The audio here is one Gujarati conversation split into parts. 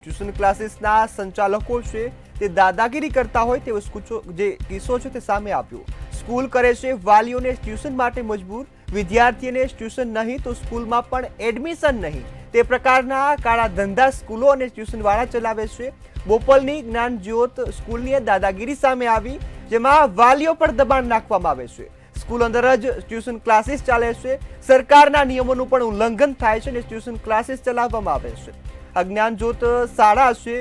ટ્યુશન ક્લાસીસના સંચાલકો છે તે દાદાગીરી કરતા હોય તેવો જે કિસ્સો છે તે સામે આવ્યો। સ્કૂલ કરે છે વાલીઓને ટ્યુશન માટે મજબૂર, વિદ્યાર્થીઓને ટ્યુશન નહીં તો સ્કૂલમાં પણ એડમિશન નહીં, તે પ્રકારના કાળા ધંધા સ્કૂલો અને ટ્યુશનવાળા ચલાવે છે। બોપલની જ્ઞાન જ્યોત સ્કૂલની દાદાગીરી સામે આવી, જેમાં વાલીઓ પર દબાણ નાખવામાં આવે છે। સ્કૂલ અંદર જ ટ્યુશન ક્લાસીસ ચાલે છે, સરકારના નિયમોનું પણ ઉલ્લંઘન થાય છે અને ટ્યુશન ક્લાસીસ ચલાવવામાં આવે છે। અજ્ઞાન જ્યોત શાળા છે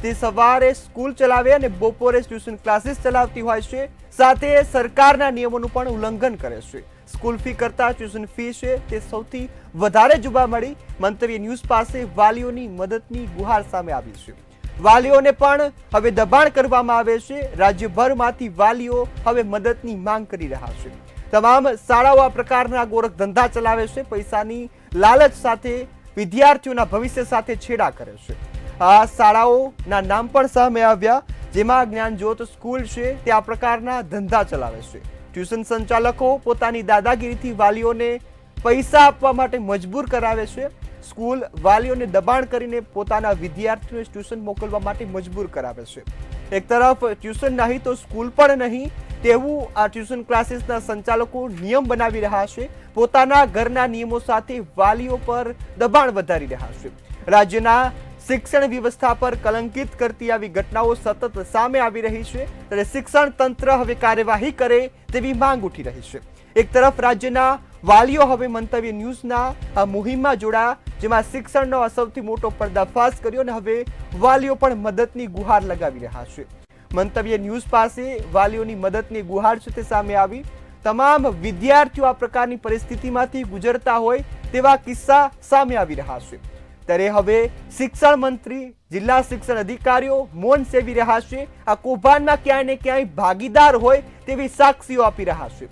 તે સવારે સ્કૂલ ચલાવે અને બપોરે ટ્યુશન ક્લાસીસ ચલાવતી હોય છે, સાથે સરકારના નિયમોનું પણ ઉલ્લંઘન કરે છે। સ્કૂલ ફી કરતા ટ્યુશન ફી છે તે સૌથી વધારે જોવા મળી। મંતવ્ય ન્યૂઝ પાસે વાલીઓની મદદની ગુહાર સામે આવી છે। વાલીઓને પણ હવે દબાણ કરવામાં આવે છે। રાજ્યભરમાંથી વાલીઓ હવે મદદની માંગ કરી રહ્યા છે। તમામ શાળાઓ આ પ્રકારના ગોરખ ધંધા ચલાવે છે, પૈસાની લાલચ સાથે વિદ્યાર્થીઓના ભવિષ્ય સાથે છેડા કરે છે। આ શાળાઓના નામ પણ સામે આવ્યા, જેમાં જ્ઞાન જ્યોત સ્કૂલ છે તે આ પ્રકારના ધંધા ચલાવે છે। ટ્યુશન સંચાલકો પોતાની દાદાગીરીથી વાલીઓને પૈસા આપવા માટે મજબૂર કરાવે છે। સ્કૂલ વાલીઓને દબાણ કરીને પોતાના વિદ્યાર્થીઓને ટ્યુશન મોકલવા માટે મજબૂર કરાવે છે। એક તરફ ટ્યુશન નહીં તો સ્કૂલ પણ નહીં તેવું આ ટ્યુશન ક્લાસીસના સંચાલકો નિયમ બનાવી રહ્યા છે। પોતાના ઘરના નિયમો સાથે વાલીઓ પર દબાણ વધારી રહ્યા છે। રાજ્યના શિક્ષણ વ્યવસ્થા પર કલંકિત કરતી આવી ઘટનાઓ સતત સામે આવી રહી છે, ત્યારે શિક્ષણ તંત્ર હવે કાર્યવાહી કરે તેવી માંગ ઉઠી રહી છે। એક તરફ રાજ્યના વાલીઓ હવે મંતવ્ય ન્યૂઝના આ મુહિમમાં જોડાયા, જેમાં શિક્ષણનો આ સૌથી મોટો પર્દાફાશ કર્યો અને હવે વાલીઓ પણ મદદની ગુહાર લગાવી રહ્યા છે। મંતવ્ય ન્યૂઝ પાસે વાલીઓની મદદની ગુહાર છે તે સામે આવી। તમામ વિદ્યાર્થીઓ આ પ્રકારની પરિસ્થિતિમાંથી ગુજરતા હોય તેવા કિસ્સા સામે આવી રહ્યા છે, ત્યારે હવે શિક્ષણ મંત્રી, જિલ્લા શિક્ષણ અધિકારીઓ મૌન સેવી રહ્યા છે। આ કૌભાંડમાં ક્યાંય ને ક્યાંય ભાગીદાર હોય તેવી સાક્ષીઓ આપી રહ્યા છે।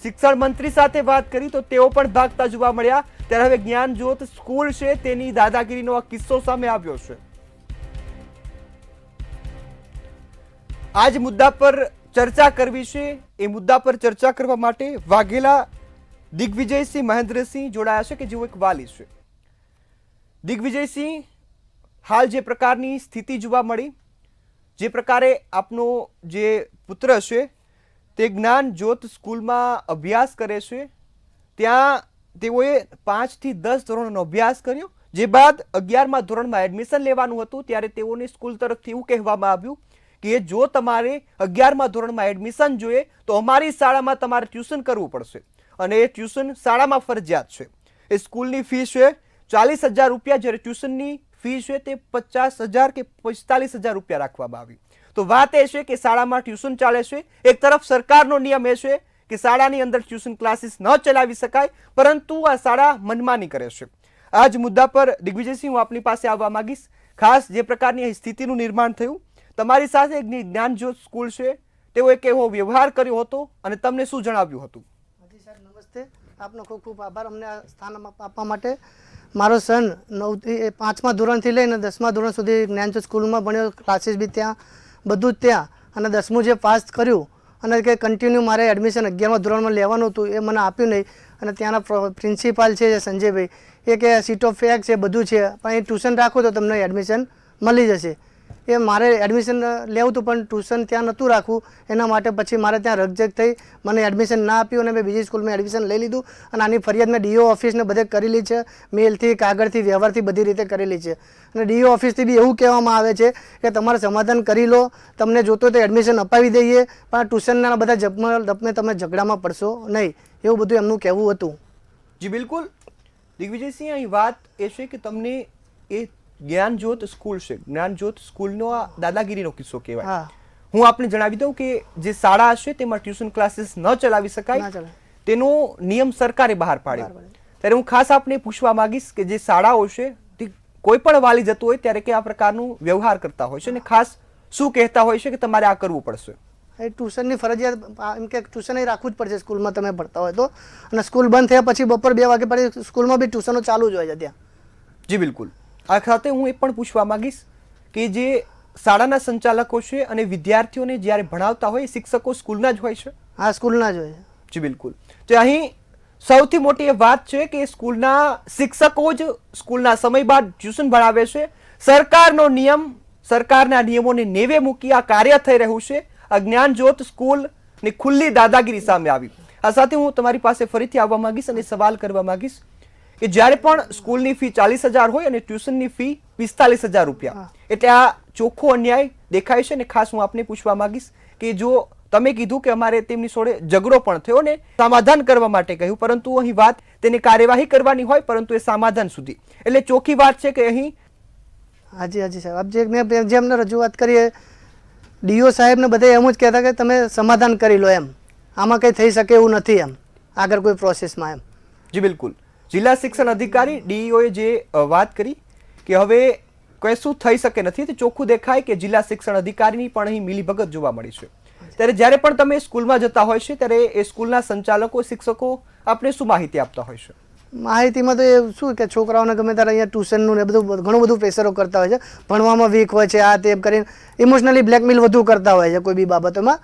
શિક્ષણ મંત્રી સાથે વાત કરી તો તેઓ પણ ભાગતા જોવા મળ્યા, ત્યારે હવે જ્ઞાન જ્યોત સ્કૂલ છે તેની દાદાગીરીનો આ કિસ્સો સામે આવ્યો છે। આજ મુદ્દા પર ચર્ચા કરવી છે। એ મુદ્દા પર ચર્ચા કરવા માટે વાઘેલા દિગ્વિજયસિંહ મહેન્દ્રસિંહ જોડાયા છે કે જેઓ એક વાલી છે। દિગ્વિજયસિંહ, હાલ જે પ્રકારની સ્થિતિ જોવા મળી, જે પ્રકારે આપનો જે પુત્ર છે તે જ્ઞાન જ્યોત સ્કૂલમાં અભ્યાસ કરે છે, ત્યાં તેઓએ 5 થી 10 ધોરણનો અભ્યાસ કર્યો, જે બાદ 11મા ધોરણમાં એડમિશન લેવાનું હતું ત્યારે તેઓને સ્કૂલ તરફથી એવું કહેવામાં આવ્યું કે જો તમારે 11મા ધોરણમાં એડમિશન જોઈએ તો અમારી શાળામાં તમારે ટ્યુશન કરવું પડશે અને એ ટ્યુશન શાળામાં ફરજિયાત છે। એ સ્કૂલની ફી છે 40,000 રૂપિયા, જ્યારે ટ્યુશનની ફી છે તે 50,000 કે 45,000 રૂપિયા રાખવામાં આવી। તો વાત એ છે કે શાળામાં ટ્યુશન ચાલે છે। એક તરફ સરકારનો નિયમ એ છે કે શાળાની અંદર ટ્યુશન ક્લાસીસ ન ચલાવી શકાય, પરંતુ આ શાળા મનમાની કરે છે। આ જ મુદ્દા પર દિગ્વિજયસિંહ, હું આપની પાસે આવવા માંગીશ। ખાસ જે પ્રકારની સ્થિતિનું નિર્માણ થયું, તમારી સાથે જ્ઞાન જ્યોત સ્કૂલ છે તેઓ કેવો વ્યવહાર કર્યો હતો અને તમને શું જણાવ્યું હતું? જી સર, નમસ્તે, આપનો ખૂબ ખૂબ આભાર અમને આ સ્થાન આપવા માટે। મારો સન 5મા ધોરણથી લઈને 10મા ધોરણ સુધી જ્ઞાન જ્યોત સ્કૂલમાં ભણ્યો, ક્લાસીસ બી ત્યાં, બધું જ ત્યાં, અને 10મું જે પાસ કર્યું અને કે કન્ટિન્યુ મારે એડમિશન 11મા ધોરણમાં લેવાનું હતું એ મને આપ્યું નહીં, અને ત્યાંના પ્રિન્સિપાલ છે સંજયભાઈ એ કે સીટ ઓફ ફેક છે, બધું છે, પણ એ ટ્યુશન રાખો તો તમને એડમિશન મળી જશે। એ મારે એડમિશન લેવું હતું પણ ટ્યુશન ત્યાં નહોતું રાખવું, એના માટે પછી મારે ત્યાં રકઝક થઈ, મને એડમિશન ના આપ્યું અને મેં બીજી સ્કૂલમાં એડમિશન લઈ લીધું અને આની ફરિયાદ મેં ડીઓ ઓફિસને બધે કરેલી છે, મેલથી, કાગળથી, વ્યવહારથી બધી રીતે કરેલી છે। અને ડીઓ ઓફિસથી બી એવું કહેવામાં આવે છે કે તમારે સમાધાન કરી લો, તમને જોતો તો એડમિશન અપાવી દઈએ, પણ ટ્યુશનના બધા જપમાં તમે ઝઘડામાં પડશો નહીં, એવું બધું એમનું કહેવું હતું। જી બિલકુલ દિગ્વિજયસિંહ, અહીં વાત એ છે કે તમને એ જ્ઞાન જ્યોત સ્કૂલ છે, જ્ઞાન જ્યોત સ્કૂલનો આ દાદાગીરીનો કિસ્સો કહેવાય। હું આપને જણાવી દઉં કે જે શાળા છે તેમાં ટ્યુશન ક્લાસીસ ન ચલાવી શકાય તેનો નિયમ સરકારે બહાર પાડ્યો, ત્યારે હું ખાસ આપને પૂછવા માંગીશ કે જે શાળાઓ છે તે કોઈ પણ વાલી જતું હોય ત્યારે કે આ પ્રકારનું વ્યવહાર કરતા હોય છે અને ખાસ શું કહેતા હોય છે કે તમારે આ કરવું પડશે? એ ટ્યુશનની ફરજિયાત એમ કે ટ્યુશન એ રાખવું જ પડશે સ્કૂલમાં તમે ભણતા હોય તો, અને સ્કૂલ બંધ થયા પછી બપોર 2 વાગે પછી સ્કૂલમાં બી ટ્યુશનો ચાલુ જ હોય છે ત્યાં। જી બિલકુલ, આ ખાતે હું એ પણ પૂછવા માંગીશ કે જે શાળાના સંચાલકો છે અને વિદ્યાર્થીઓને જ્યારે ભણાવતા હોય શિક્ષકો સ્કૂલના જ હોય છે? હા, સ્કૂલના જ હોય છે। જી બિલકુલ, તો અહીં સૌથી મોટી એ વાત છે કે સ્કૂલના શિક્ષકો જ સ્કૂલના સમય બાદ ટ્યુશન ભણાવે છે, સરકારનો નિયમ, સરકારના નિયમોને નેવે મૂકી આ કાર્ય થઈ રહ્યું છે. આ જ્ઞાનજ્યોત સ્કૂલ ની ખુલ્લી દાદાગીરી સામે આવી. આ સાથે હું તમારી પાસે ફરીથી આવવા માંગીશ અને સવાલ કરવા માંગીશ કે જ્યારે પણ સ્કૂલની ફી 40,000 હોય અને ટ્યુશનની ફી 45,000 રૂપિયા, એટલે આ ચોખ્ખો અન્યાય દેખાય છે. અને ખાસ હું આપને પૂછવા માંગીશ કે જો તમે કીધું કે અમારે તેમની જોડે ઝઘડો પણ થયો ને સમાધાન કરવા માટે કહ્યું, પરંતુ અહીં વાત તેની કાર્યવાહી કરવાની હોય, પરંતુ એ સમાધાન સુધી, એટલે ચોખ્ખી વાત છે કે અહીં હાજી હાજી સાહેબ, આપ જે અમને રજૂઆત કરીએ ડીઓ સાહેબને બધા એમ જ કહેતા કે તમે સમાધાન કરી લો, એમ આમાં કંઈ થઈ શકે એવું નથી, એમ આગળ કોઈ પ્રોસેસમાં એમ. જી બિલકુલ. જિલ્લા શિક્ષણ અધિકારી ડીઈઓએ જે વાત કરી કે હવે કશું થઈ શકે નથી, તે ચોખ્ખું દેખાય કે જિલ્લા શિક્ષણ અધિકારીની પણ અહીં મિલીભગત જોવા મળી છે. ત્યારે જ્યારે પણ તમે સ્કૂલમાં જતા હોય છે ત્યારે એ સ્કૂલના સંચાલકો, શિક્ષકો આપને શું માહિતી આપતા હોય છે? માહિતીમાં તો એ શું કે છોકરાઓને ગમે ત્યારે અહીંયા ટ્યુશનનું ને બધું ઘણું બધું પ્રેશરો કરતા હોય છે, ભણવામાં વીક હોય છે, આ તેમ કરીને ઇમોશનલી બ્લેકમેલ વધુ કરતા હોય છે કોઈ બી બાબતોમાં,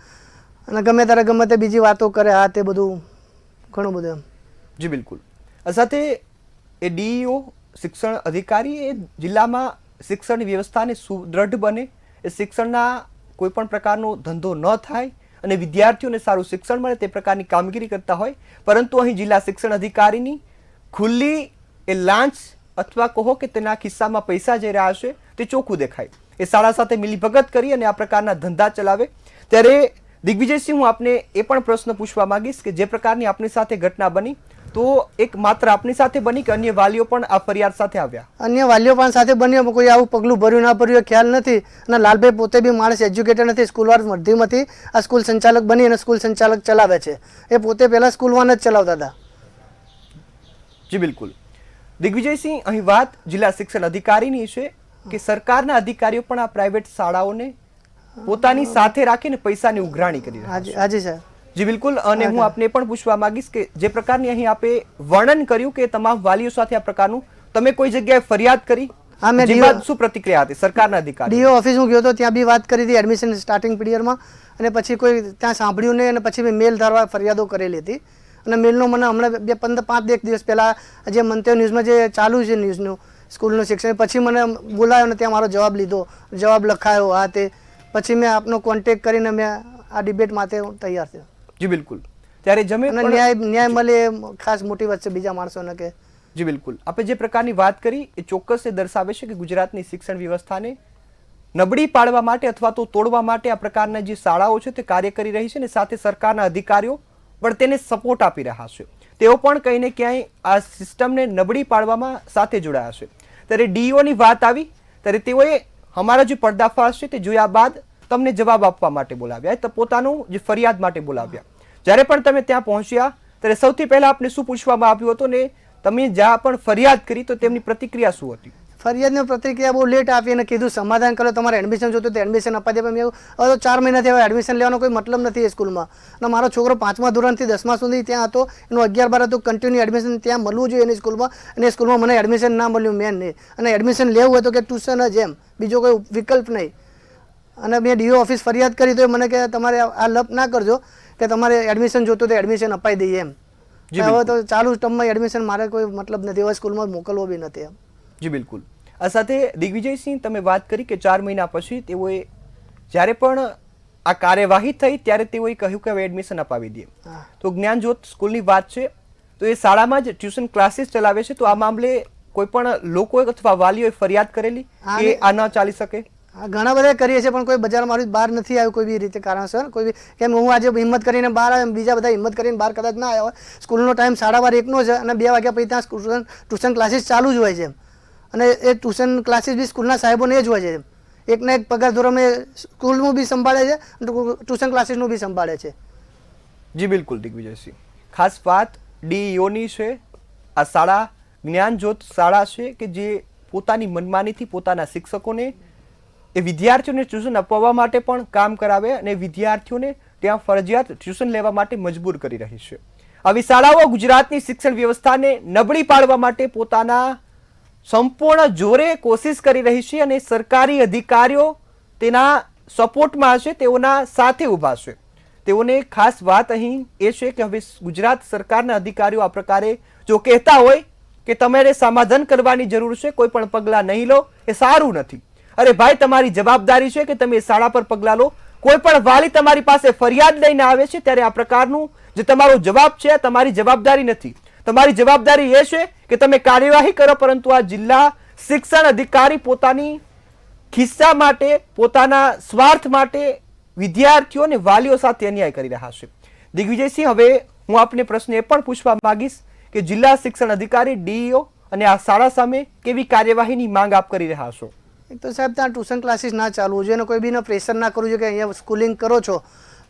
અને ગમે ત્યારે ગમે તે બીજી વાતો કરે, આ તે બધું ઘણું બધું એમ. જી બિલકુલ. સાથે એ ડીઈઓ શિક્ષણ અધિકારી એ જિલ્લામાં શિક્ષણની વ્યવસ્થાને સુદૃઢ બને, એ શિક્ષણના કોઈ પણ પ્રકારનો ધંધો ન થાય અને વિદ્યાર્થીઓને સારું શિક્ષણ મળે તે પ્રકારની કામગીરી કરતા હોય, પરંતુ અહીં જિલ્લા શિક્ષણ અધિકારીની ખુલ્લી એ લાંચ અથવા કહો કે તેના ખિસ્સામાં પૈસા જઈ રહ્યા છે તે ચોખ્ખું દેખાય. એ શાળા સાથે મિલીભગત કરી અને આ પ્રકારના ધંધા ચલાવે. ત્યારે દિગ્વિજયસિંહ, હું આપને એ પણ પ્રશ્ન પૂછવા માંગીશ કે જે પ્રકારની આપની સાથે ઘટના બની, તો એક માત્ર આપની સાથે બની કે અન્ય વાલીઓ પણ આ ફરિયાદ સાથે આવ્યા? અન્ય વાલીઓ પણ સાથે બન્યો, કોઈ આવું પગલું ભર્યું ના ભર્યું ખ્યાલ નથી. અને લાલભાઈ પોતે બી માણસ એજ્યુકેટેડ નથી, સ્કૂલવાર મધ્યમાંથી આ સ્કૂલ સંચાલક બની અને સ્કૂલ સંચાલક ચલાવે છે. એ પોતે પહેલાં સ્કૂલવાન જ ચલાવતા હતા. જી બિલકુલ. દિગ્વિજયસિંહ, અહીં વાત જિલ્લા શિક્ષણ અધિકારીની છે કે સરકારના અધિકારીઓ પણ આ પ્રાઇવેટ શાળાઓને પોતાની સાથે રાખીને પૈસાની ઉઘરાણી કરી રહ્યા છે. હાજી સાહેબ. જી બિલકુલ. અને હું આપને પણ પૂછવા માંગીશ કે જે પ્રકારની અહીં આપે વર્ણન કર્યું કે તમામ વાલીઓ સાથે આ પ્રકારનું, તમે કોઈ જગ્યાએ ફરિયાદ કરી? હા, મેં શું પ્રતિક્રિયા હતી સરકારના અધિકારી? ડીઓ ઓફિસ હું ગયો હતો, ત્યાં બી વાત કરી હતી એડમિશન સ્ટાર્ટિંગ પીરિયડમાં, અને પછી કોઈ ત્યાં સાંભળ્યું નહીં, અને પછી મેં મેલ ધારવા ફરિયાદો કરેલી હતી. અને મેલનો મને હમણાં 5 દિવસ પહેલાં જે મંતવ્ય ન્યૂઝમાં જે ચાલુ છે ન્યૂઝનું સ્કૂલનું શિક્ષણ, પછી મને બોલાયો અને ત્યાં મારો જવાબ લીધો, જવાબ લખાયો, આ તે પછી મેં આપનો કોન્ટેક્ટ કરીને મેં આ ડિબેટ માટે તૈયાર થયો. જી બિલકુલ. ત્યારે ન્યાય મળે ખાસ મોટી વાત છે બીજા માણસોને કે. જી બિલકુલ. આપણે જે પ્રકારની વાત કરી એ ચોક્કસ એ દર્શાવે છે કે ગુજરાતની શિક્ષણ વ્યવસ્થાને નબળી પાડવા માટે અથવા તો તોડવા માટે આ પ્રકારના જે શાળાઓ છે તે કાર્ય કરી રહી છે, અને સાથે સરકારના અધિકારીઓ પણ તેને સપોર્ટ આપી રહ્યા છે. તેઓ પણ કંઈ ને ક્યાંય આ સિસ્ટમને નબળી પાડવામાં સાથે જોડાયા છે. ત્યારે ડીઈઓની વાત આવી ત્યારે તેઓએ અમારા જે પર્દાફાશ છે તે જોયા બાદ તમને જવાબ આપવા માટે બોલાવ્યા, તો પોતાનું જે ફરિયાદ માટે બોલાવ્યા. જ્યારે પણ તમે ત્યાં પહોંચ્યા ત્યારે સૌથી પહેલા આપને શું પૂછવામાં આવ્યું હતું ને તમે જ્યાં પણ ફરિયાદ કરી તો તેમની પ્રતિક્રિયા શું હતી? ફરિયાદની પ્રતિક્રિયા બહુ લેટ આપી અને કીધું સમાધાન કરો, તમારે એડમિશન જોતું તો એડમિશન અપાઈ દે. મેં હવે તો 4 મહિનાથી હવે એડમિશન લેવાનો કોઈ મતલબ નથી એ સ્કૂલમાં. અને મારો છોકરો 5મા ધોરણથી 10મા સુધી ત્યાં હતો, એનું 11-12 હતું, કન્ટિન્યુ એડમિશન ત્યાં મળવું જોઈએ એની સ્કૂલમાં, અને એ સ્કૂલમાં મને એડમિશન ના મળ્યું મેન નહીં. અને એડમિશન લેવું હોય તો કે ટ્યુશન જ, એમ બીજો કોઈ વિકલ્પ નહીં. અને મેં ડીઓ ઓફિસ ફરિયાદ કરી તો મને કે તમારે આ લપ ના કરજો કે તમારે એડમિશન જોતું તો એડમિશન અપાઈ દઈએ એમ. હવે તો ચાલુ ટર્મમાં એડમિશન મારે કોઈ મતલબ નથી, હવે સ્કૂલમાં મોકલવો બી નથી એમ. જી બિલકુલ. આ સાથે દિગ્વિજયસિંહ, તમે વાત કરી કે 4 મહિના પછી તેઓએ જ્યારે પણ આ કાર્યવાહી થઈ ત્યારે તેઓએ કહ્યું કે હવે એડમિશન અપાવી દઈએ. તો જ્ઞાનજ્યોત સ્કૂલની વાત છે, તો એ શાળામાં જ ટ્યુશન ક્લાસીસ ચલાવે છે, તો આ મામલે કોઈ પણ લોકો અથવા વાલીઓએ ફરિયાદ કરેલી કે આ ન ચાલી શકે? ઘણા બધા કરીએ છીએ, પણ કોઈ બજારમાં બહાર નથી આવ્યું કોઈ બી રીતે કારણસર. કોઈ બી કેમ હું આજે હિંમત કરીને બહાર આવ્યો, બીજા બધા હિંમત કરીને બહાર કદાચ ના આવ્યા હોય. સ્કૂલનો ટાઈમ 12:30 છે અને 2 વાગ્યા પછી ત્યાં ટ્યુશન ક્લાસીસ ચાલુ જ હોય છે. અને એ ટ્યુશન ક્લાસીસ બી સ્કૂલના સાહેબોને જ હોય છે. એકના એક પગાર ધોરણે સ્કૂલનું બી સંભાળે છે અને ટ્યુશન ક્લાસીસનું બી સંભાળે છે. જી બિલકુલ દિગ્વિજયસિંહ, ખાસ વાત ડીઈઓની છે. આ શાળા જ્ઞાનજ્યોત શાળા છે કે જે પોતાની મનમાનીથી પોતાના શિક્ષકોને એ વિદ્યાર્થીઓને ટ્યુશન અપાવવા માટે પણ કામ કરાવે અને વિદ્યાર્થીઓને ત્યાં ફરજિયાત ટ્યુશન લેવા માટે મજબૂર કરી રહી છે. આવી શાળાઓ ગુજરાતની શિક્ષણ વ્યવસ્થાને નબળી પાડવા માટે પોતાના સંપૂર્ણ જોરે કોશિશ કરી રહી છે અને સરકારી અધિકારીઓ તેના સપોર્ટમાં છે, તેઓના સાથે ઊભા છે. તેઓને ખાસ વાત અહીં એ છે કે હવે ગુજરાત સરકારના અધિકારીઓ આ પ્રકારે જો કહેતા હોય કે તમારે સમાધાન કરવાની જરૂર છે, કોઈ પણ પગલાં નહીં લો એ સારું નથી. અરે ભાઈ, તમારી જવાબદારી છે કે તમે શાળા પર પગલાં લો. કોઈ પણ વાલી તમારી પાસે ફરિયાદ લઈને આવે છે ત્યારે આ પ્રકારનું જે તમારો જવાબ છે તમારી જવાબદારી નથી. તમારી જવાબદારી એ છે કે તમે કાર્યવાહી કરો, પરંતુ આ જિલ્લા શિક્ષણ અધિકારી પોતાની ખિસ્સા માટે, પોતાના સ્વાર્થ માટે વિદ્યાર્થીઓ અને વાલીઓ સાથે અન્યાય કરી રહ્યા છે. દિગ્વિજયસિંહ, હવે હું આપને પ્રશ્ન એ પણ પૂછવા માંગીશ કે જિલ્લા શિક્ષણ અધિકારી ડીઈઓ અને આ શાળા સામે કેવી કાર્યવાહીની માંગ આપ કરી રહ્યા છો? એક તો સાહેબ ત્યાં ટ્યુશન ક્લાસીસ ના ચાલવું જોઈએ અને કોઈ બીને પ્રેશર ના કરવું જોઈએ કે અહીંયા સ્કૂલિંગ કરો છો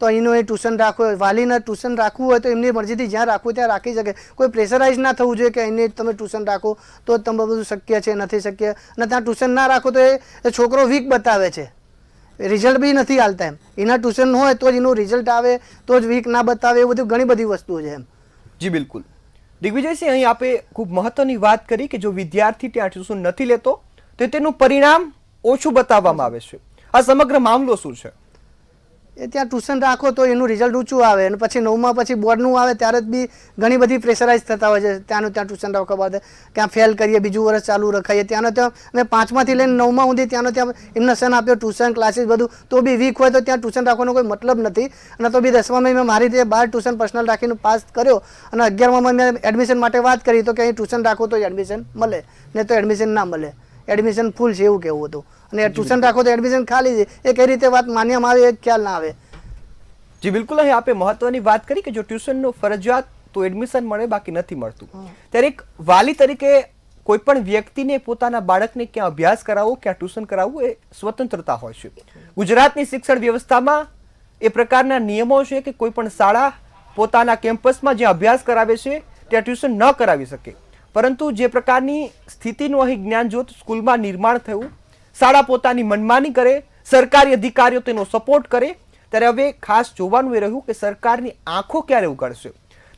તો અહીંનું એ ટ્યુશન રાખવું, વાલીને ટ્યુશન રાખવું હોય તો એમની મરજીથી જ્યાં રાખવું ત્યાં રાખી શકે. કોઈ પ્રેશરાઇઝ ના થવું જોઈએ કે અહીંને તમે ટ્યુશન રાખો તો જ તમે બધું શક્ય છે, નથી શક્ય. અને ત્યાં ટ્યુશન ના રાખો તો એ છોકરો વીક બતાવે છે, રિઝલ્ટ બી નથી હાલતા. એમ એના ટ્યુશન હોય તો જ એનું રિઝલ્ટ આવે, તો જ વીક ના બતાવે. એ બધું ઘણી બધી વસ્તુઓ છે એમ. જી બિલકુલ. દિગ્વિજયસિંહ, અહીં આપે ખૂબ મહત્વની વાત કરી કે જો વિદ્યાર્થી ત્યાં ટ્યુશન નથી લેતો તો તેનું પરિણામ ઓછું બતાવવામાં આવે છે. આ સમગ્ર મામલો શું છે? એ ત્યાં ટ્યુશન રાખો તો એનું રિઝલ્ટ ઊંચું આવે અને પછી 9માં પછી બોર્ડનું આવે ત્યારે જ બી ઘણી બધી પ્રેશરાઇઝ થતા હોય છે. ત્યાંનું ત્યાં ટ્યુશન રાખવા બાદ ક્યાં ફેલ કરીએ, બીજું વર્ષ ચાલુ રખાઈએ. ત્યાંનો ત્યાં અમે 5માંથી લઈને 9માં સુધી ત્યાંનો ત્યાં એમને સન આપ્યો, ટ્યુશન ક્લાસીસ બધું, તો બી વીક હોય તો ત્યાં ટ્યુશન રાખવાનો કોઈ મતલબ નથી. અને તો બી 10માં મેં મારી રીતે 12 ટ્યુશન પર્સનલ રાખીને પાસ કર્યો અને 11માં મેં એડમિશન માટે વાત કરી તો કે અહીં ટ્યુશન રાખો તો એડમિશન મળે, ને તો એડમિશન ના મળે. એડમિશન ફૂલ છે એવું કહેવું હતું. અને ટ્યુશન રાખો તો એડમિશન ખાલી છે. એ કઈ રીતે વાત માન્યમાં આવે એ ખ્યાલ ના આવે. જી બિલકુલ, અહીં આપે મહત્વની વાત કરી કે જો ટ્યુશનનું ફરજિયાત તો એડમિશન મળે, બાકી નથી મળતું. ત્યારે એક વાલી તરીકે કોઈ પણ વ્યક્તિને પોતાના બાળકને ક્યાં અભ્યાસ કરાવવો, ક્યાં ટ્યુશન કરાવવું એ સ્વતંત્રતા હોય છે. ગુજરાતની શિક્ષણ વ્યવસ્થામાં એ પ્રકારના નિયમો છે કે કોઈ પણ શાળા પોતાના કેમ્પસમાં જે અભ્યાસ કરાવે છે ત્યાં ટ્યુશન ન કરાવી શકે. પરંતુ જે પ્રકારની સ્થિતિનું અહીં જ્ઞાનજ્યોત સ્કૂલમાં નિર્માણ થયું, શાળા પોતાની મનમાની કરે, સરકારી અધિકારીઓ તેનો સપોર્ટ કરે, ત્યારે હવે ખાસ જોવાનું એ રહ્યું કે સરકારની આંખો ક્યારે ઉગાડશે.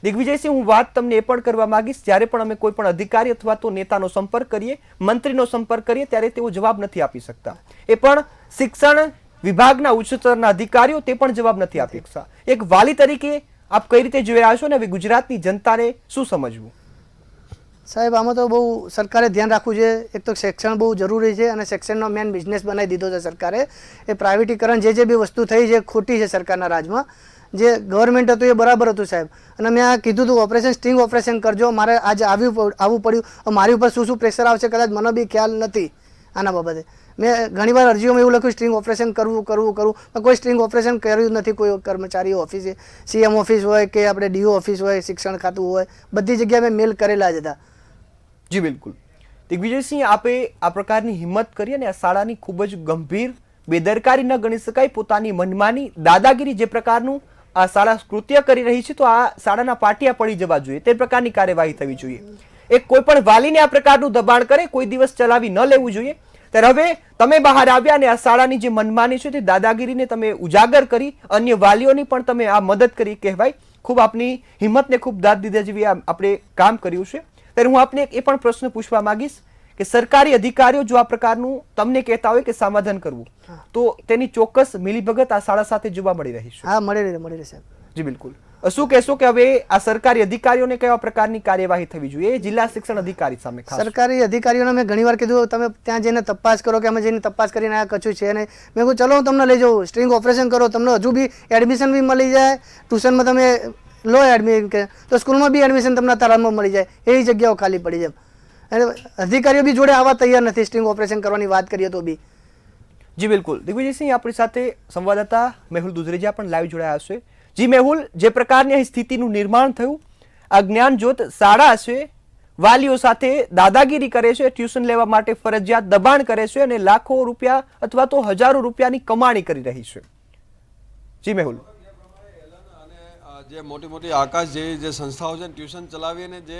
દિગ્વિજયસિંહ, હું વાત તમને એ પણ કરવા માંગીશ, જ્યારે પણ અમે કોઈ પણ અધિકારી અથવા તો નેતાનો સંપર્ક કરીએ, મંત્રીનો સંપર્ક કરીએ, ત્યારે તેઓ જવાબ નથી આપી શકતા. એ પણ શિક્ષણ વિભાગના ઉચ્ચતરના અધિકારીઓ તે પણ જવાબ નથી આપી શકતા. એક વાલી તરીકે આપ કઈ રીતે જોઈ રહ્યા છો ને હવે ગુજરાતની જનતાને શું સમજવું? સાહેબ, આમાં તો બહુ સરકારે ધ્યાન રાખવું છે. એક તો શિક્ષણ બહુ જરૂરી છે અને શિક્ષણનો મેન બિઝનેસ બનાવી દીધો છે સરકારે. એ પ્રાઇવેટીકરણ જે બી વસ્તુ થઈ છે ખોટી છે સરકારના રાજમાં. જે ગવર્મેન્ટ હતું એ બરાબર હતું સાહેબ. અને મેં આ કીધું હતું ઓપરેશન સ્ટિંગ ઓપરેશન કરજો. મારે આજે આવવું પડ્યું. મારી ઉપર શું શું પ્રેશર આવશે કદાચ મને બી ખ્યાલ નથી આના બાબતે. મેં ઘણીવાર અરજીઓમાં એવું લખ્યું સ્ટ્રિંગ ઓપરેશન કરવું પણ કોઈ સ્ટ્રિંગ ઓપરેશન કર્યું નથી. કોઈ કર્મચારીઓ ઓફિસે, સીએમ ઓફિસ હોય કે આપણે ડીઓ ઓફિસ હોય, શિક્ષણ ખાતું હોય, બધી જગ્યાએ મેં મેલ કરેલા જ હતા. જી બિલકુલ. દિગ્વિજયસિંહ, આપે આ પ્રકારની હિંમત કરી અને આ શાળાની ખૂબ જ ગંભીર બેદરકારી ન ગણી શકાય, પોતાની મનમાની, દાદાગીરી જે પ્રકારનું આ શાળા કૃત્ય કરી રહી છે તો આ શાળાના પાટિયા પડી જવા જોઈએ, તે પ્રકારની કાર્યવાહી થવી જોઈએ. એક કોઈ પણ વાલીને આ પ્રકારનું દબાણ કરે કોઈ દિવસ ચલાવી ન લેવું જોઈએ. ત્યારે હવે તમે બહાર આવ્યા અને આ શાળાની જે મનમાની છે તે દાદાગીરીને તમે ઉજાગર કરી, અન્ય વાલીઓની પણ તમે આ મદદ કરી કહેવાય. ખૂબ આપની હિંમતને ખૂબ દાદ દીધા જેવી આપણે કામ કર્યું છે. ત્યારે હું આપને એ પણ પ્રશ્ન પૂછવા માંગીશ કે સરકારી અધિકારીઓ જો આ પ્રકારનું તમને કહેતા હોય કે સમાધાન કરવું તો તેની ચોક્કસ મિલીભગત આ શાળા સાથે જોવા મળી રહી છે? હા, મળી રહે સાહેબ. જી બિલકુલ. શું કહેશો કે હવે આ સરકારી અધિકારીઓને કેવા પ્રકારની કાર્યવાહી થવી જોઈએ જિલ્લા શિક્ષણ અધિકારી સામે? સરકારી અધિકારીઓને મેં ઘણીવાર કીધું તમે ત્યાં જઈને તપાસ કરો કે અમે જઈને તપાસ કરીને આ કશું છે ને. મેં કહ્યું ચલો હું તમને લઈ જાઉં, સ્ટ્રિંગ ઓપરેશન કરો, તમને હજુ બી એડમિશન બી મળી જાય, ટ્યુશનમાં તમે લો એડમિશન તો સ્કૂલમાં બી એડમિશન તમને તારામાં મળી જાય, એવી જગ્યાઓ ખાલી પડી જાય. અને અધિકારીઓ બી જોડે આવવા તૈયાર નથી સ્ટ્રિંગ ઓપરેશન કરવાની વાત કરીએ તો બી. જી બિલકુલ. દિગ્વિજયસિંહ, આપણી સાથે સંવાદદાતા મેહુલ દુધરેજા પણ લાઈવ જોડાયા છે. જી મેહુલ, જે પ્રકારની અહીં સ્થિતિનું નિર્માણ થયું, આ જ્ઞાનજ્યોત શાળા છે, વાલીઓ સાથે દાદાગીરી કરે છે, ટ્યુશન લેવા માટે ફરજિયાત દબાણ કરે છે અને લાખો રૂપિયા અથવા તો હજારો રૂપિયાની કમાણી કરી રહી છે. જી મેહુલ. જે મોટી મોટી આકાશ જેવી જે સંસ્થાઓ છે ટ્યુશન ચલાવીને જે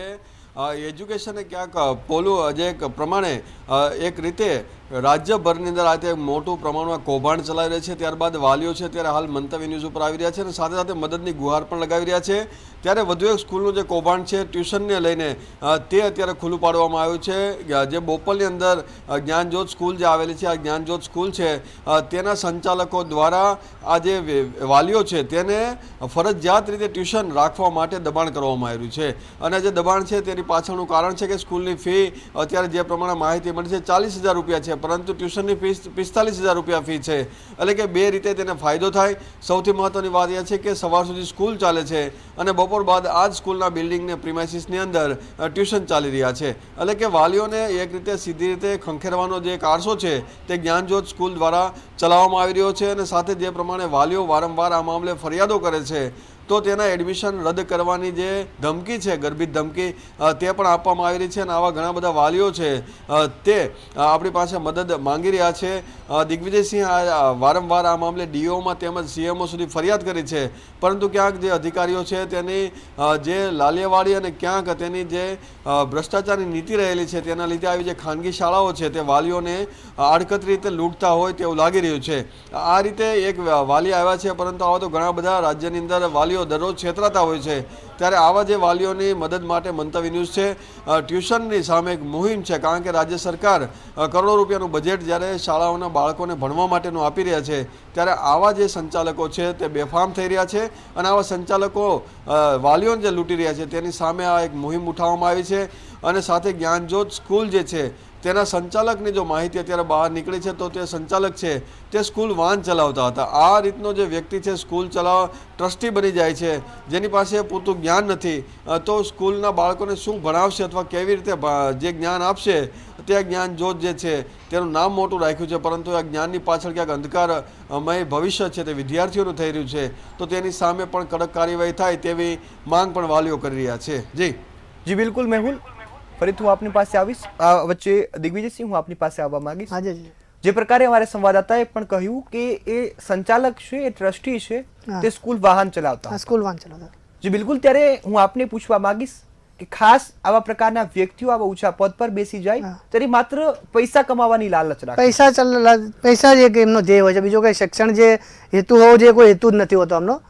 એજ્યુકેશનને ક્યાંક પોલું જે પ્રમાણે એક રીતે રાજ્યભરની અંદર આ તે મોટું પ્રમાણમાં કૌભાંડ ચલાવી રહ્યા છે, ત્યારબાદ વાલીઓ છે ત્યારે હાલ મંતવ્ય ન્યૂઝ ઉપર આવી રહ્યા છે અને સાથે સાથે મદદની ગુહાર પણ લગાવી રહ્યા છે. ત્યારે વધુ એક સ્કૂલનું જે કૌભાંડ છે ટ્યુશનને લઈને તે અત્યારે ખુલ્લું પાડવામાં આવ્યું છે. જે બોપલની અંદર જ્ઞાનજ્યોત સ્કૂલ જે આવેલી છે, આ જ્ઞાનજ્યોત સ્કૂલ છે તેના સંચાલકો દ્વારા આ જે વાલીઓ છે તેને ફરજિયાત રીતે ટ્યુશન રાખવા માટે દબાણ કરવામાં આવ્યું છે. અને જે દબાણ છે તેની પાછળનું કારણ છે કે સ્કૂલની ફી અત્યારે જે પ્રમાણે માહિતી મળી છે 40,000 રૂપિયા છે, પરંતુ ટ્યુશનની ફી 45,000 રૂપિયા ફી છે. એટલે કે બે રીતે તેને ફાયદો થાય. સૌથી મહત્વની વાત એ છે કે સવાર સુધી સ્કૂલ ચાલે છે અને બપોર બાદ આ જ સ્કૂલના બિલ્ડિંગને પ્રિમાઇસીસની અંદર ટ્યુશન ચાલી રહ્યા છે. એટલે કે વાલીઓને એક રીતે સીધી રીતે ખંખેરવાનો જે કારસો છે તે જ્ઞાનજ્યોત સ્કૂલ દ્વારા ચલાવવામાં આવી રહ્યો છે. અને સાથે જે પ્રમાણે વાલીઓ વારંવાર આ મામલે ફરિયાદો કરે છે તો તેના એડમિશન રદ કરવાની જે ધમકી છે, ગર્ભિત ધમકી, તે પણ આપવામાં આવી રહી છે. અને આવા ઘણા બધા વાલીઓ છે તે આપણી પાસે મદદ માંગી રહ્યા છે. દિગ્વિજયસિંહ વારંવાર આ મામલે ડીઓમાં તેમજ સીએમઓ સુધી ફરિયાદ કરી છે, પરંતુ ક્યાંક જે અધિકારીઓ છે તેની જે લાલિયાવાડી અને ક્યાંક તેની જે ભ્રષ્ટાચારની નીતિ રહેલી છે તેના લીધે આવી જે ખાનગી શાળાઓ છે તે વાલીઓને આડકતરી રીતે લૂંટતા હોય તેવું લાગી રહ્યું છે. આ રીતે એક વાલી આવ્યા છે, પરંતુ આવા તો ઘણા બધા રાજ્યની અંદર વાલીઓ દરરોજ છેતરાતા હોય છે. ત્યારે આવા જે વાલીઓની મદદ માટે મંતવ્ય ન્યૂઝ છે ટ્યુશનની સામે એક મુહિમ છે, કારણ કે રાજ્ય સરકાર કરોડો રૂપિયાનું બજેટ જ્યારે શાળાઓના બાળકોને ભણવા માટેનું આપી રહ્યા છે, ત્યારે આવા જે સંચાલકો છે તે બેફામ થઈ રહ્યા છે. અને આવા સંચાલકો વાલીઓને જે લૂંટી રહ્યા છે તેની સામે આ એક મુહિમ ઉઠાવવામાં આવી છે. અને સાથે જ્ઞાનજ્યોત સ્કૂલ જે છે તેના સંચાલકની જો માહિતી અત્યારે બહાર નીકળી છે તો તે સંચાલક છે તે સ્કૂલ વાન ચલાવતા હતા. આ રીતનો જે વ્યક્તિ છે સ્કૂલ ચલાવવા ટ્રસ્ટી બની જાય છે, જેની પાસે પૂરતું જ્ઞાન નથી, તો સ્કૂલના બાળકોને શું ભણાવશે અથવા કેવી રીતે જે જ્ઞાન આપશે તે જ્ઞાનજ્યોત જે છે તેનું નામ મોટું રાખ્યું છે, પરંતુ આ જ્ઞાનની પાછળ ક્યાંક અંધકારમય ભવિષ્ય છે તે વિદ્યાર્થીઓનું થઈ રહ્યું છે. તો તેની સામે પણ કડક કાર્યવાહી થાય તેવી માંગ પણ વાલીઓ કરી રહ્યા છે. જી બિલકુલ મેહુલ, ફરીથી હું આપની પાસે આવીશ. વચ્ચે દિગ્વિજયસિંહ, હું આપની પાસે આવવા માંગીશ. હા જી. જે પ્રકારે અમારે સંવાદદાતાએ પણ કહ્યું કે એ સંચાલક છે, એ ટ્રસ્ટી છે, તે સ્કૂલ વાહન ચલાવતા. સ્કૂલ વાહન ચલાવતા. જી બિલકુલ. ત્યારે હું આપને પૂછવા માંગીશ કે ખાસ આવા પ્રકારના વ્યક્તિઓ આવા ઊંચા પદ પર બેસી જાય ત્યારે માત્ર પૈસા કમાવાની લાલચ રાખે. પૈસા જ એક એમનો ધ્યેય હોય છે, બીજો કઈ શિક્ષણ જે હેતુ હોવો જોઈએ કોઈ હેતુ જ નથી હોતો એમનો.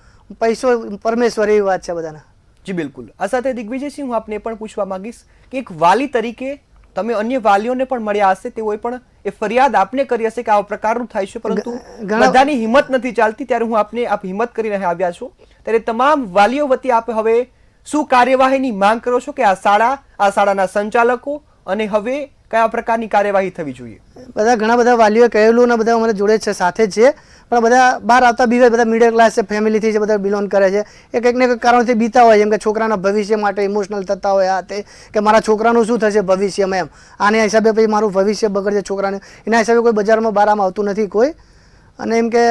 પૈસો પરમેશ્વર એવી વાત છે બધાના. જી બિલકુલ. આ સાથે દિગ્વિજયસિંહ, હું આપને પણ પૂછવા માંગીશ કે એક વાલી તરીકે તમે અન્ય વાલીઓને પણ મળ્યા હશે, તેઓએ પણ એ ફરિયાદ આપને કરી હશે કે આવા પ્રકારનું થાય છે, પરંતુ બધાની હિંમત નથી ચાલતી. ત્યારે હું આપને આપ હિંમત કરીને આવ્યા છો, ત્યારે તમામ વાલીઓ વતી આપ હવે શું કાર્યવાહીની માંગ કરો છો કે આ શાળાના સંચાલકો અને હવે કયા પ્રકારની કાર્યવાહી થવી જોઈએ? ઘણા બધા વાલીઓએ કહેલું ને બધા અમારે જોડે છે, સાથે જ છે, પણ બધા બહાર આવતા બી બધા મિડલ ક્લાસ છે, ફેમિલીથી છે, બધા બિલોંગ કરે છે. એ કંઈક ને કંઈક કારણથી બીતા હોય, જેમ કે છોકરાના ભવિષ્ય માટે ઇમોશનલ થતા હોય, આ તે કે મારા છોકરાનું શું થશે ભવિષ્યમાં, એમ આને હિસાબે પછી મારું ભવિષ્ય બગડશે છોકરાને, એના હિસાબે કોઈ બજારમાં બહાર આવતું નથી કોઈ. અને એમ કે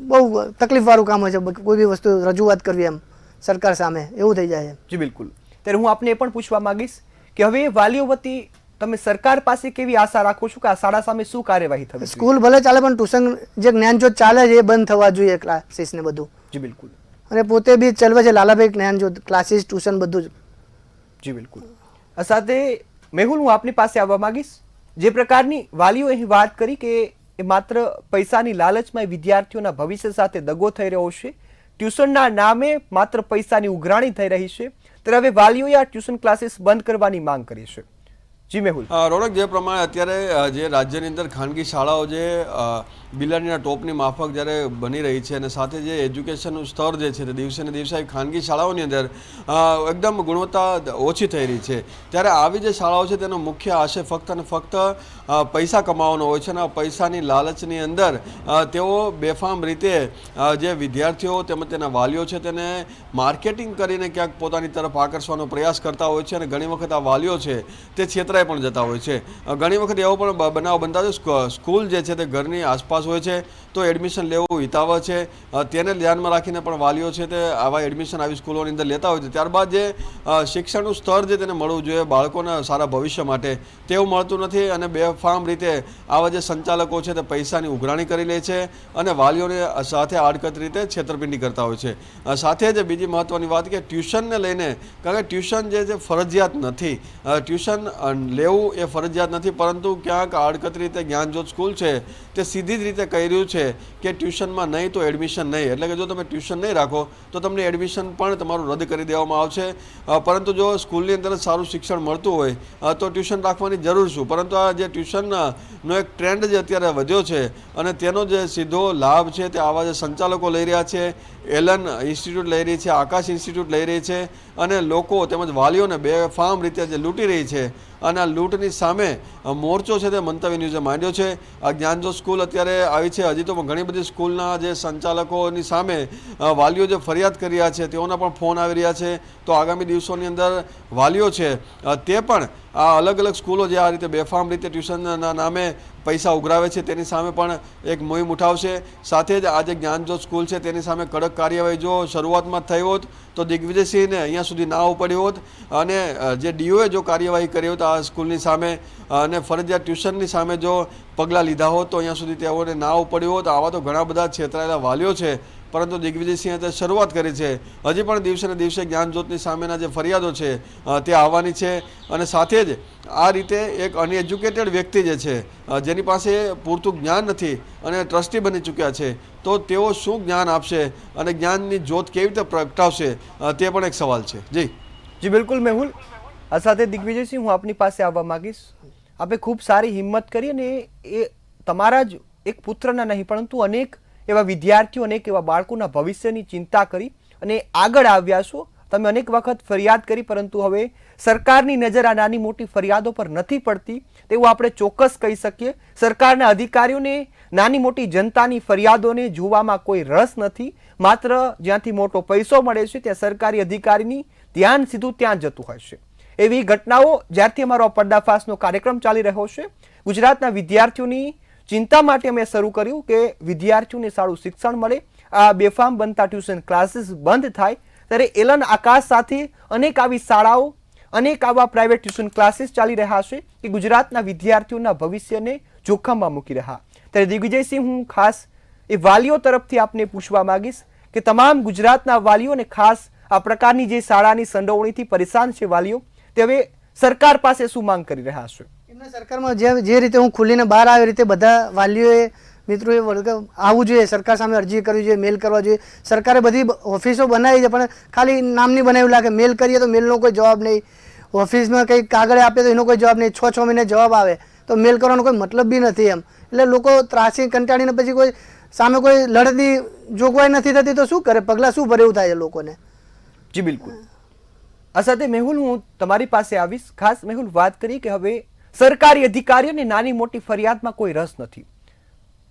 બહુ તકલીફવાળું કામ હોય છે કોઈ બી વસ્તુ રજૂઆત કરવી એમ સરકાર સામે, એવું થઈ જાય છે. જી બિલકુલ. ત્યારે હું આપને એ પણ પૂછવા માંગીશ કે હવે વાલીઓ વતી તમે સરકાર પાસે કેવી આશા રાખો છો કે આ શાળા સામે શું કાર્યવાહી થવી? સ્કૂલ ભલે ચાલે પણ ટ્યુશન જે જ્ઞાનજ્યોત ચાલે છે એ બંધ થવા જોઈએ, ક્લાસીસ ને બધું. જી બિલકુલ. અને પોતે બી ચલાવે છે લાલાભાઈ જ્ઞાનજ્યોત ક્લાસીસ, ટ્યુશન બધું જ. જી બિલકુલ. આ સાથે મેહુલ, હું આપની પાસે આવવા માંગીશ. જે પ્રકારની વાલીઓ અહીં વાત કરી કે એ માત્ર પૈસાની લાલચમાં વિદ્યાર્થીઓના ભવિષ્ય સાથે દગો થઈ રહ્યો છે, ટ્યુશનના નામે માત્ર પૈસાની ઉઘરાણી થઈ રહી છે, ત્યારે હવે વાલીઓએ આ ટ્યુશન ક્લાસીસ બંધ કરવાની માંગ કરી છે. જી મેહુલ. રોનક, જે પ્રમાણે અત્યારે જે રાજ્યની અંદર ખાનગી શાળાઓ જે બિલાડીના ટોપની માફક જ્યારે બની રહી છે અને સાથે જે એજ્યુકેશનનું સ્તર જે છે તે દિવસે ને દિવસે ખાનગી શાળાઓની અંદર એકદમ ગુણવત્તા ઓછી થઈ રહી છે, ત્યારે આવી જે શાળાઓ છે તેનો મુખ્ય આશય ફક્ત અને ફક્ત પૈસા કમાવાનો હોય છે. અને પૈસાની લાલચની અંદર તેઓ બેફામ રીતે જે વિદ્યાર્થીઓ તેમજ તેના વાલીઓ છે તેને માર્કેટિંગ કરીને ક્યાંક પોતાની તરફ આકર્ષવાનો પ્રયાસ કરતા હોય છે. અને ઘણી વખત આ વાલીઓ છે તે છેતરાઈ પણ જતા હોય છે. ઘણી વખત એવો પણ બનાવ બનતા છે, સ્કૂલ જે છે તે ઘરની આસપાસ હોય છે તો એડમિશન લેવું હિતાવહ છે, તેને ધ્યાનમાં રાખીને પણ વાલીઓ છે તે આવા એડમિશન આવી સ્કૂલોની અંદર લેતા હોય છે. ત્યારબાદ જે શિક્ષણનું સ્તર જે તેને મળવું જોઈએ બાળકોના સારા ભવિષ્ય માટે, તેવું મળતું નથી. અને બેફામ રીતે આવા જે સંચાલકો છે તે પૈસાની ઉઘરાણી કરી લે છે અને વાલીઓને સાથે આડકત રીતે છેતરપિંડી કરતા હોય છે. સાથે જ બીજી મહત્વની વાત કે ટ્યુશનને લઈને, કારણ કે ટ્યુશન જે છે ફરજિયાત નથી, ટ્યુશન લેવું એ ફરજિયાત નથી, પરંતુ ક્યાંક આડકતરી રીતે જ્ઞાનજ્યોત સ્કૂલ છે તે સીધી જ રીતે કહી રહ્યું છે કે ટ્યુશનમાં નહીં તો એડમિશન નહીં, એટલે કે જો તમે ટ્યુશન નહીં રાખો તો તમને એડમિશન પણ તમારું રદ કરી દેવામાં આવશે. પરંતુ જો સ્કૂલની અંદર સારું શિક્ષણ મળતું હોય તો ટ્યુશન રાખવાની જરૂર શું. પરંતુ આ જે ટ્યુશનનો એક ટ્રેન્ડ જે અત્યારે વધ્યો છે અને તેનો જે સીધો લાભ છે તે આવા જે સંચાલકો લઈ રહ્યા છે, એલન ઇન્સ્ટિટ્યૂટ લઈ રહી છે, આકાશ ઇન્સ્ટિટ્યૂટ લઈ રહી છે અને લોકો તેમજ વાલીઓને બેફામ રીતે જે લૂંટી રહી છે અને આ લૂંટની સામે મોરચો છે તે મંતવ્ય ન્યૂઝે માંડ્યો છે. આ જ્ઞાનજ્યોત સ્કૂલ અત્યારે આવી છે, હજી તો ઘણી બધી સ્કૂલના જે સંચાલકોની સામે વાલીઓ જે ફરિયાદ કરી રહ્યા છે તેઓના પણ ફોન આવી રહ્યા છે. તો આગામી દિવસોની અંદર વાલીઓ છે તે પણ આ અલગ અલગ સ્કૂલો જે આ રીતે બેફામ રીતે ટ્યુશનના નામે પૈસા ઉઘરાવે છે તેની સામે પણ એક મુહિમ ઉઠાવશે. સાથે જ આ જે જ્ઞાનજ્યોત સ્કૂલ છે તેની સામે કડક કાર્યવાહી જો શરૂઆતમાં થઈ હોત તો દિગ્વિજયસિંહને અહીંયા સુધી ના ઉપડ્યું હોત અને જે ડીઓએ જો કાર્યવાહી કરી હોત આ સ્કૂલની સામે અને ફરજિયાત ટ્યુશનની સામે જો પગલાં લીધા હોત તો અહીંયા સુધી તેઓને ના ઉપડ્યું હોત. આવા તો ઘણા બધા છેતરાયેલા વાલીઓ છે, પરંતુ દિગ્વિજયસિંહે તે શરૂઆત કરી છે. હજી પણ દિવસે ને દિવસે જ્ઞાનજ્યોતની સામેના જે ફરિયાદો છે તે આવવાની છે અને સાથે જ આ રીતે એક અનએજ્યુકેટેડ વ્યક્તિ જે છે જેની પાસે પૂરતું જ્ઞાન નથી અને ટ્રસ્ટી બની ચૂક્યા છે તો તેઓ શું જ્ઞાન આપશે અને જ્ઞાનની જ્યોત કેવી રીતે પ્રગટાવશે તે પણ એક સવાલ છે. જી બિલકુલ મેહુલ. આ સાથે દિગ્વિજયસિંહ હું આપની પાસે આવવા માંગીશ. આપે ખૂબ સારી હિંમત કરી અને એ તમારા જ એક પુત્રના નહીં પરંતુ અનેક એવા વિદ્યાર્થીઓ અનેક એવા બાળકોના ભવિષ્યની ચિંતા કરી અને આગળ આવ્યા છો. તમે અનેક વખત ફરિયાદ કરી પરંતુ હવે સરકારની નજર આ નાની મોટી ફરિયાદો પર નથી પડતી તેવું આપણે ચોક્કસ કહી શકીએ. સરકારના અધિકારીઓને નાની મોટી જનતાની ફરિયાદોને જોવામાં કોઈ રસ નથી. માત્ર જ્યાંથી મોટો પૈસો મળે છે ત્યાં સરકારી અધિકારીની ધ્યાન સીધું ત્યાં જતું હોય છે. એવી ઘટનાઓ જ્યારથી અમારો પર્દાફાશનો કાર્યક્રમ ચાલી રહ્યો છે ગુજરાતના વિદ્યાર્થીઓની ચિંતા માટે અમે શરૂ કર્યું કે વિદ્યાર્થીઓને સારું શિક્ષણ મળે, આ બેફામ બનતા ટ્યુશન ક્લાસીસ બંધ થાય. ત્યારે એલન આકાશ સાથે અનેક આવી શાળાઓ અનેક આવા પ્રાઇવેટ ટ્યુશન ક્લાસીસ ચાલી રહ્યા છે કે ગુજરાતના વિદ્યાર્થીઓના ભવિષ્યને જોખમમાં મૂકી રહ્યા. ત્યારે દિગ્વિજયસિંહ હું ખાસ એ વાલીઓ તરફથી આપને પૂછવા માંગીશ કે તમામ ગુજરાતના વાલીઓ અને ખાસ આ પ્રકારની જે શાળાની સંડોવણીથી પરેશાન છે વાલીઓ તે હવે સરકાર પાસે શું માંગ કરી રહ્યા છે. એમના સરકારમાં જે રીતે હું ખુલીને બહાર આવી રીતે બધા વાલીઓએ મિત્રોએ આવવું જોઈએ, સરકાર સામે અરજી કરવી જોઈએ, મેલ કરવા જોઈએ. સરકારે બધી ઓફિસો બનાવી છે પણ ખાલી નામની બનાવી લાગે. મેલ કરીએ તો મેલનો કોઈ જવાબ નહીં, ઓફિસમાં કંઈક કાગળ આપે તો એનો કોઈ જવાબ નહીં, 6 મહિને જવાબ આવે તો મેલ કરવાનો કોઈ મતલબ બી નથી એમ. એટલે લોકો ત્રાસી કંટાળીને પછી કોઈ સામે કોઈ લડતની જોગવાઈ નથી થતી તો શું કરે, પગલાં શું ભરે એવું થાય છે લોકોને. જી બિલકુલ. આ સાથે મેહુલ હું તમારી પાસે આવીશ. ખાસ મેહુલ વાત કરી કે હવે સરકારી અધિકારીઓને નાની મોટી ફરિયાદમાં કોઈ રસ નથી.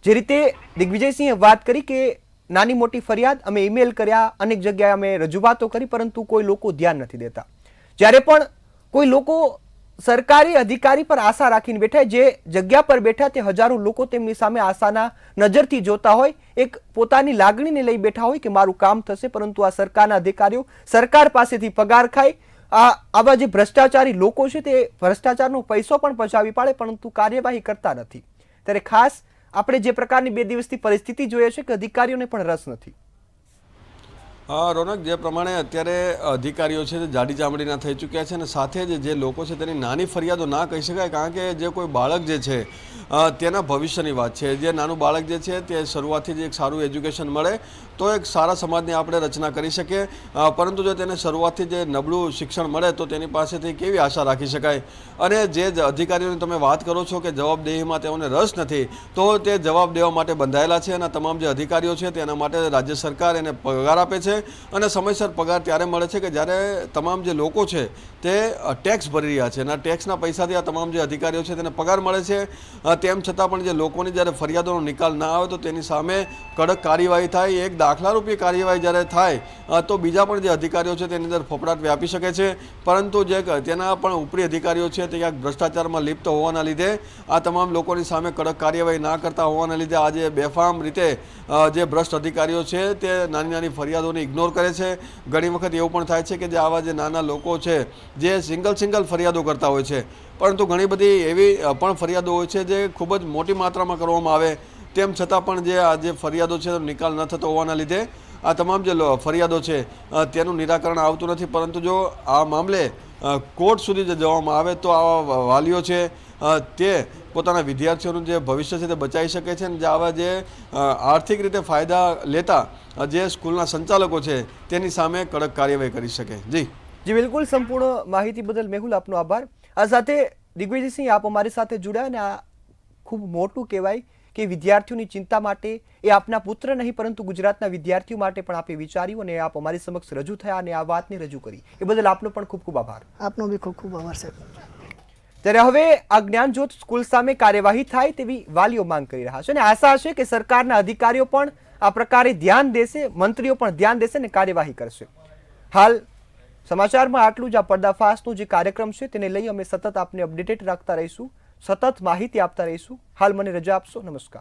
જે રીતે દિગ્વિજયસિંહે વાત કરી કે નાની મોટી ફરિયાદ અમે ઈમેલ કર્યા, અનેક જગ્યાએ અમે રજૂઆતો કરી પરંતુ કોઈ લોકો ધ્યાન નથી દેતા. જ્યારે પણ કોઈ લોકો સરકારી અધિકારી પર આશા રાખીને બેઠા, જે જગ્યા પર બેઠા તે હજારો લોકો તેમની સામે આશાના નજરથી જોતા હોય, એક પોતાની લાગણીને લઈ બેઠા હોય કે મારું કામ થશે, પરંતુ આ સરકારના અધિકારીઓ સરકાર પાસેથી પગાર ખાય. આવા જે ભ્રષ્ટાચારી લોકો છે તે ભ્રષ્ટાચારનો પૈસો પણ પચાવી પાડે પરંતુ કાર્યવાહી કરતા નથી. ત્યારે ખાસ આપણે જે પ્રકારની 2 દિવસથી પરિસ્થિતિ જોઈએ છે કે અધિકારીઓને પણ રસ નથી. રોનક, જે પ્રમાણે અત્યારે અધિકારીઓ છે તે જાડી ચામડીના થઈ ચૂક્યા છે અને સાથે જ જે લોકો છે તેની નાની ફરિયાદો ના કહી શકાય, કારણ કે જે કોઈ બાળક જે છે તેના ભવિષ્યની વાત છે. જે નાનું બાળક જે છે તે શરૂઆતથી જ એક સારું એજ્યુકેશન મળે તો એક સારા સમાજની આપણે રચના કરી શકીએ, પરંતુ જો તેને શરૂઆતથી જે નબળું શિક્ષણ મળે તો તેની પાસેથી કેવી આશા રાખી શકાય. અને જે અધિકારીઓની તમે વાત કરો છો કે જવાબદેહીમાં તેઓને રસ નથી તો તે જવાબ દેવા માટે બંધાયેલા છે અને તમામ જે અધિકારીઓ છે તેના માટે રાજ્ય સરકાર એને પગાર આપે છે અને સમયસર પગાર ત્યારે મળે છે કે જ્યારે તમામ જે લોકો છે તે ટેક્સ ભરી રહ્યા છે અને ટેક્સના પૈસાથી આ તમામ જે અધિકારીઓ છે તેને પગાર મળે છે. તેમ છતાં પણ જે લોકોની જ્યારે ફરિયાદોનો નિકાલ ના આવે તો તેની સામે કડક કાર્યવાહી થાય. એક દાખલારૂપી કાર્યવાહી જ્યારે થાય તો બીજા પણ જે અધિકારીઓ છે તેની અંદર ફફડાટ વ્યાપી શકે છે, પરંતુ જે તેના પણ ઉપરી અધિકારીઓ છે તે ક્યાંક ભ્રષ્ટાચારમાં લિપ્ત હોવાના લીધે આ તમામ લોકોની સામે કડક કાર્યવાહી ના કરતા હોવાના લીધે આજે બેફામ રીતે જે ભ્રષ્ટ અધિકારીઓ છે તે નાની નાની ફરિયાદોને ઇગ્નોર કરે છે. ઘણી વખત એવું પણ થાય છે કે જે આવા જે નાના લોકો છે જે સિંગલ ફરિયાદો કરતા હોય છે, પરંતુ ઘણી બધી એવી પણ ફરિયાદો હોય છે જે ખૂબ જ મોટી માત્રામાં કરવામાં આવે તેમ છતાં પણ જે આ જે ફરિયાદો છે નિકાલ ન થતો હોવાના લીધે આ તમામ જે ફરિયાદો છે તેનું નિરાકરણ આવતું નથી, પરંતુ જો આ મામલે કોર્ટ સુધી જે જવામાં આવે તો આવા વાલીઓ છે તે પોતાના વિદ્યાર્થીઓનું જે ભવિષ્ય છે તે બચાવી શકે છે અને જે આવા જે આર્થિક રીતે ફાયદા લેતા જે સ્કૂલના સંચાલકો છે તેની સામે કડક કાર્યવાહી કરી શકે. જી બિલકુલ, સંપૂર્ણ માહિતી બદલ મેહુલ આપનો આભાર. આ સાથે દિગ્વિજયસિંહ આપ અમારી સાથે જોડાયા અને આ ખૂબ મોટું કહેવાય કે વિદ્યાર્થીઓની ચિંતા માટે એ આપના પુત્ર નહીં પરંતુ ગુજરાતના વિદ્યાર્થીઓ માટે પણ આપે વિચાર્યું અને આપ અમારી સમક્ષ રજૂ થયા અને આ વાતને રજૂ કરી એ બદલ આપનો પણ ખૂબ ખૂબ આભાર. આપનો બી ખૂબ ખૂબ આભાર સાહેબ. ત્યારે હવે આ જ્ઞાનજ્યોત સ્કૂલ સામે કાર્યવાહી થાય તેવી વાલીઓ માંગ કરી રહ્યા છે અને આશા છે કે સરકારના અધિકારીઓ પણ આ પ્રકારે ધ્યાન દેશે, મંત્રીઓ પણ ધ્યાન દેશે અને કાર્યવાહી કરશે. હાલ સમાચારમાં આટલું જ. આ પર્દાફાશનો જે કાર્યક્રમ છે તેને લઈ અમે સતત આપને અપડેટેડ રાખતા રહીશું, સતત માહિતી આપતા રહીશું. હાલ મને રજા આપશો. નમસ્કાર.